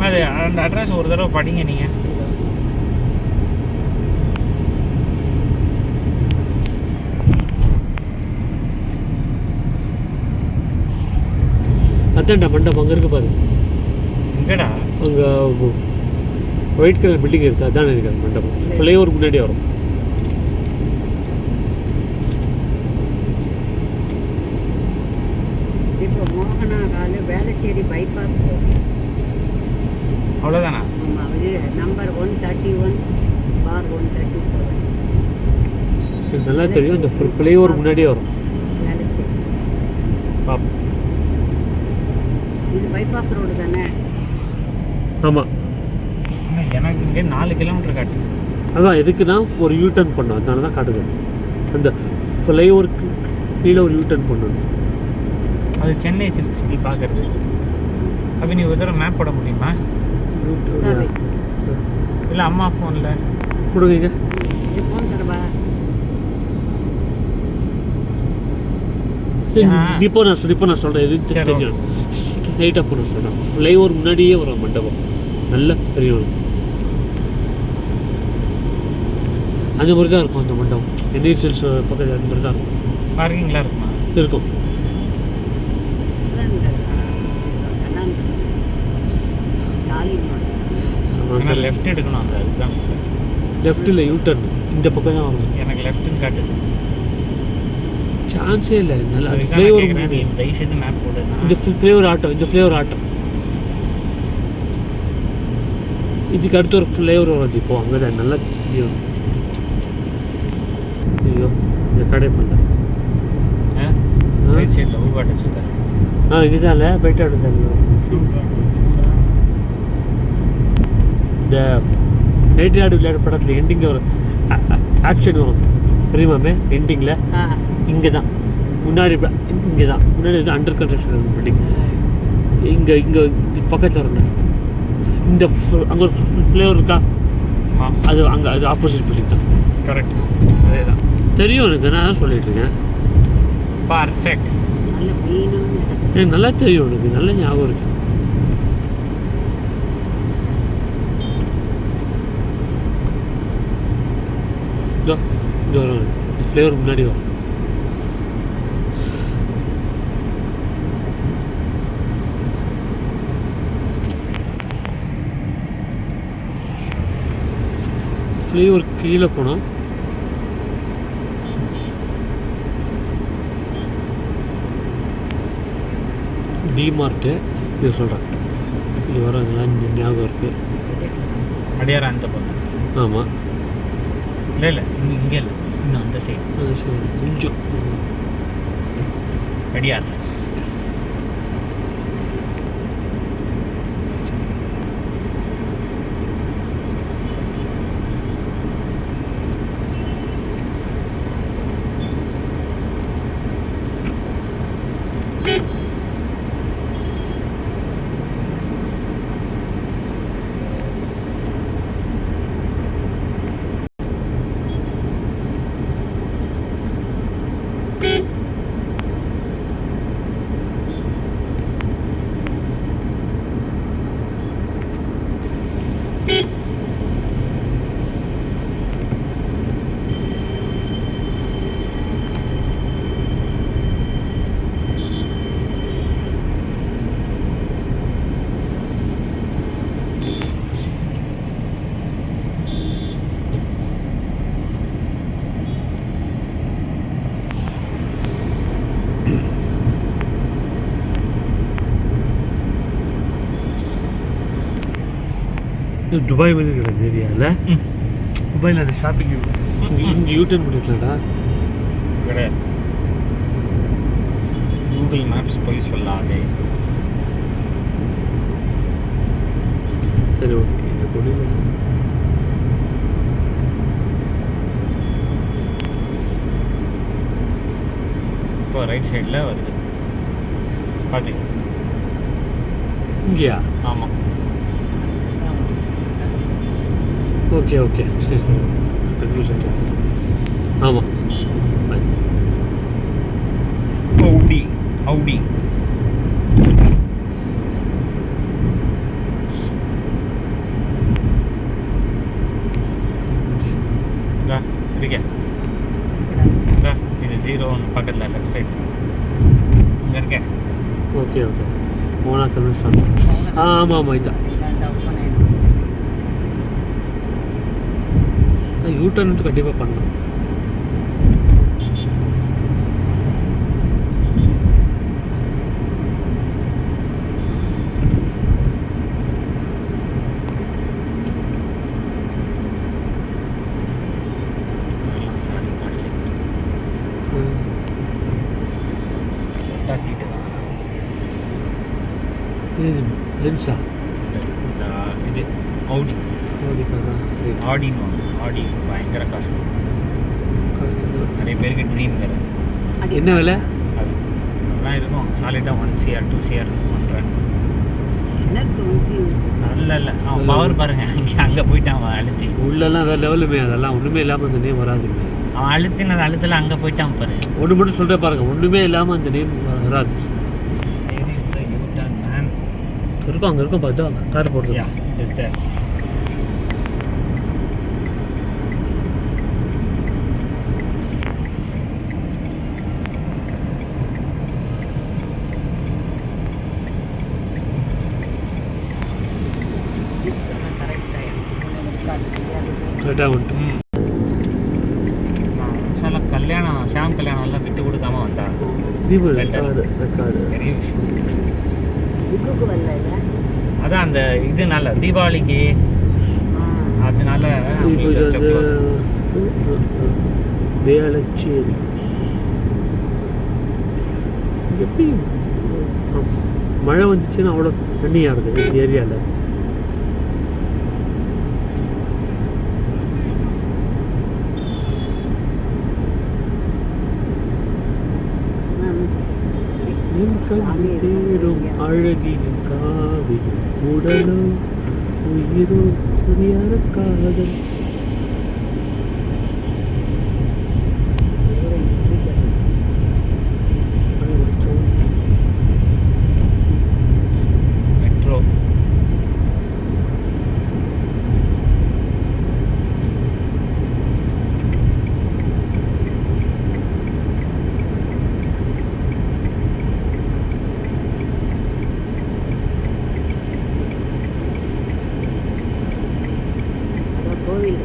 அது அந்த அட்ரஸ் ஒரு தடவை படிங்க நீங்கள். அதான்டா மண்டபம் அங்கே இருக்கு பாரு. எங்கடா? அங்கே ஒயிட் கலர் பில்டிங் இருக்குது, அதான் இருக்காது மண்டபம். ஃப்ளைஓவர் முன்னாடியே வரும். இப்போ மோகனா காலு வேளச்சேரி பைபாஸ் அவ்வளோதானா? ஆமாம், இது நம்பர் 131/137. எனக்கு நல்லா தெரியும், இந்த ஃப்ளைஓவர் முன்னாடியே வரும். வேளச்சேரி பாப்போம். இது பைபாஸ் ரோடு தானே? ஆமாம், எனக்கு இங்கே 4 கிலோமீட்டர் காட்டு. அதான் எதுக்குன்னா ஒரு யூ டர்ன் பண்ணோம், அதனால தான் காட்டுது. அந்த ஃப்ளைஓவருக்கு கீழே ஒரு யூ டர்ன் பண்ணணும். அது சென்னை சிட்டி பார்க்குறது. அப்போ நீ ஒரு தடவை மேப் போட முடியுமா? இல்லை அம்மா ஃபோனில் கொடுங்க. இது ஃபோன் தரவா? இப்போ நான் சொல்கிறேன், எது தெரியும் லைட்டாக போன சொல்கிறேன். ஃப்ளைஓவர் முன்னாடியே வரும் மண்டபம், நல்ல தெரியும். அந்த மாதிரி தான் இருக்கும் அந்த மண்டபம். என்ஐ சேல்ஸ் பக்கத்தில் அந்த மாதிரி தான் இருக்கும். பார்க்கிங்லாம் இருக்குமா? இருக்கும். ஆனால் லெஃப்ட் எடுக்கணும், அந்த அதுதான் சொல்கிறேன். லெஃப்ட்டில் யூ டர்ன் இந்த பக்கம் தான் வரும். எனக்கு லெஃப்ட்டுன்னு காட்டுது. சான்ஸே இல்லை. நல்லா அதுக்கு தான் ஃப்ளைஓவர் நான் முன்னாடி. கேட்குறேன், தயவு செய்து மேப் போடுனா. இந்த ஃப்ளைஓவர் ஆட்டம் இதுக்கு அடுத்து ஒரு ஃப்ளைஓவர் வருது. இப்போ அங்கே தான் நல்லா தெரியும். ஐயோ, இந்த கடை பண்ணல. ரைட் சைடில் ஊபாட்டை சுத்தேன். இதுதான்ல போயிட்டு எடுத்தாங்க. இந்த நைட் ஆடு விளையாடு படத்தில் எண்டிங்கில் ஒரு ஆக்ஷன் வரும் தெரியுமாமே. எண்டிங்கில் இங்கே தான் முன்னாடி, இங்கே தான் முன்னாடி இது அண்டர் கன்ஸ்ட்ரக்ஷன் பில்டிங். இங்கே பக்கத்தில் வரல. இந்த அங்கே ஒரு ஃப்ளைஓவர் இருக்கா, அது அங்கே அது ஆப்போசிட் பில்டிங் தான். கரெக்ட், அதே தான் தெரியும் எனக்கு. நான் தான் சொல்லிட்டு இருக்கேன். பர்ஃபெக்ட். நல்ல மீனும் எனக்கு நல்லா தெரியும், எனக்கு நல்ல ஞாபகம் இருக்கு. இது வரும், இந்த ஃப்ளேவர் முன்னாடி வரும். ஃப்ளேவர் கீழே போனோம். டிமார்ட்டு இது சொல்கிறேன். இது வர அதெல்லாம் ஞாபகம் இருக்குது. அடியாரா அந்த பக்கம்? ஆமாம். இல்லை இங்கே இல்லை, இன்னும் அந்த சைடு. அது சரி, கொஞ்சம் அடியார். துபாய் மாதிரி இருக்கிற ஏரியாவில். துபாயில் அது ஷாப்பிங் இங்கே யூட்டர்ன் பண்ணிக்கலாம்டா. கிடையாது, கூகுள் மேப்ஸ் போய் சொல்லாதே. சரி ஓகே, இந்த பொண்ணு இப்போ ரைட் சைடில் வருது பார்த்தீங்க? இங்கேயா? ஆமாம். ஓகே ஓகே, சரி சரி, கன்ஃபியூஸ் ஆகிட்டேன். ஆமாம், அவுடி இருக்கே இது 01 பக்கத்தில் லெஃப்ட் சைடு இங்கே இருக்கேன். Okay okay Mona convention. ஆமாம் ஆமாம் இதான் யூட்டர்ன் கண்டிப்பாக பண்ணலாம். இது லென்ஸா இது ஆடி ஓடிக்காதா ஆடின்னு ஆடி பயங்கர காசு. நிறைய பேருக்கு ட்ரீம் வேறு. என்ன விலை? அது நல்லா இருக்கும். சாலிடாக 1 CR 2 CR பண்ணுறேன். இல்லை அவன் பவர் பாருங்க. அங்கே போயிட்டான் அவன் அழுத்தி. உள்ளெல்லாம் வேறு லெவலுமே அதெல்லாம் ஒன்றுமே இல்லாமல் அந்த நேம் வராதுங்க. அவன் அழுத்தினது அழுத்தில் அங்கே போயிட்டான் பாரு. ஒன்று மட்டும் சொல்கிறேன் பாருங்க, ஒன்றுமே இல்லாமல் அந்த நேம் வராது. இருக்கும் அங்கே இருக்கும் பார்த்தா கார் போடுறது. கரெக்டாக வந்துட்டு கல்யாணம் ஷாம் கல்யாணம் எல்லாம் விட்டு கொடுக்காம வந்தா தீபம் ரெக்கார்டு பெரிய விஷயம். அதான் அந்த இதனால தீபாவளிக்கு அதனால வேளச்சேரி எப்படி மழை வந்துச்சுன்னா அவ்வளோ தண்ணியாக இருக்குது இந்த ஏரியாவில். தேடும் அழகிய காவியம் உடலோ உயிரோ புரியாத காதல். மெட்ரோ கோவில்